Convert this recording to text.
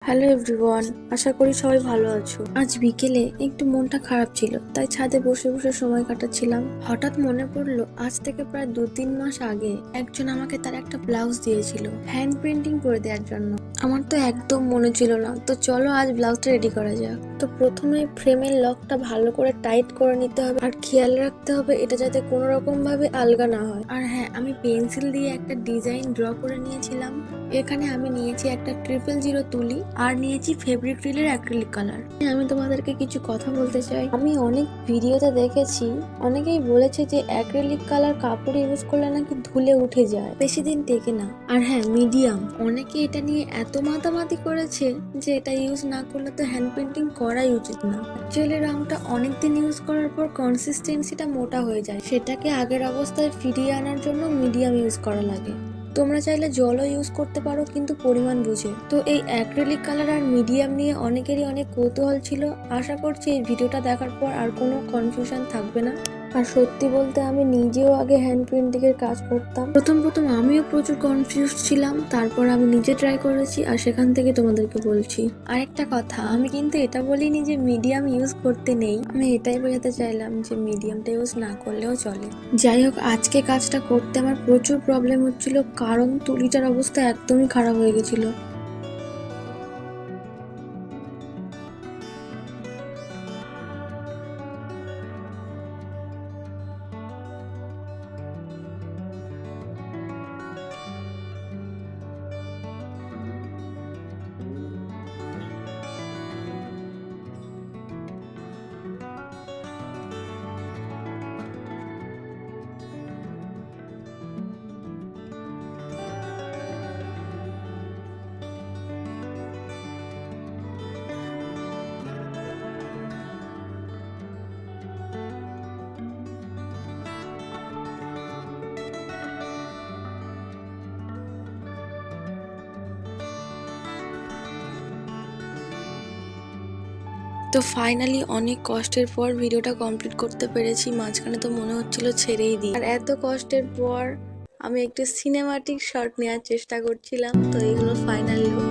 Hello everyone, আশা করি সবাই ভালো আছো। আজ বিকেলে একটু মনটা খারাপ ছিল, তাই ছাদে বসে বসে সময় কাটাচ্ছিলাম। হঠাৎ মনে পড়লো আজ থেকে প্রায় 2-3 মাস আগে একজন আমাকে তার একটা ব্লাউজ দিয়েছিল হ্যান্ড পেন্টিং করে দেওয়ার জন্য। আমার তো একদম মনে ছিল না, তো চলো আজ ব্লাউজটা রেডি করা যাক। তো প্রথমে ফ্রেমের লকটা ভালো করে টাইট করে নিতে হবে, আর খেয়াল রাখতে হবে এটা যাতে কোনো রকম ভাবে আলগা না হয়। আর হ্যাঁ, আমি পেন্সিল দিয়ে একটা ডিজাইন ড্র করে নিয়েছিলাম। এখানে আমি নিয়েছি একটা 000 তুলি আর নিয়েছি ফেব্রিক রিলের অ্যাক্রিলিক কালার। আমি তোমাদেরকে কিছু কথা বলতে চাই। আমি অনেক ভিডিওতে দেখেছি, অনেকেই বলেছে যে অ্যাক্রিলিক কালার কাপড় ইউজ করলে নাকি ধুলে উঠে যায়, বেশি দিন টেকে না। আর হ্যাঁ, মিডিয়াম, অনেকে এটা নিয়ে এত মাতামাতি করেছে যে এটা ইউজ না করলে তো হ্যান্ড পেন্টিং করাই উচিত না। অ্যাকচুয়ালি রংটা অনেকদিন ইউজ করার পর কনসিস্টেন্সিটা মোটা হয়ে যায়, সেটাকে আগের অবস্থায় ফিরিয়ে আনার জন্য মিডিয়াম ইউজ করা লাগে। তোমরা চাইলে জলও ইউজ করতে পারো, কিন্তু পরিমাণ বুঝে। তো এই অ্যাক্রিলিক কালার আর মিডিয়াম নিয়ে অনেকেরই অনেক কৌতূহল ছিল। আশা করছি এই ভিডিওটা দেখার পর আর কোনো কনফিউশন থাকবে না। আর সত্যি বলতে আমি নিজেও আগে হ্যান্ড পেন্টিং এর কাজ করতাম। প্রথম প্রথম আমিও প্রচুর কনফিউজ ছিলাম, তারপর আমি নিজে ট্রাই করেছি আর সেখান থেকে তোমাদেরকে বলছি। আরেকটা কথা, আমি কিন্তু এটা বলিনি যে মিডিয়াম ইউজ করতে নেই, আমি এটাই বোঝাতে চাইলাম যে মিডিয়ামটা ইউজ না করলেও চলে। যাই হোক, আজকে কাজটা করতে আমার প্রচুর প্রবলেম হচ্ছিল, কারণ তুলিটার অবস্থা একদমই খারাপ হয়ে গেছিল। তো ফাইনালি অনেক কষ্টের পর ভিডিওটা কমপ্লিট করতে পেরেছি। মাঝখানে তো মনে হচ্ছিল ছেড়েই দিই, আর এত কষ্টের পর আমি একটু সিনেমাটিক শট নেওয়ার চেষ্টা করছিলাম। তো এই হলো ফাইনাল লুক।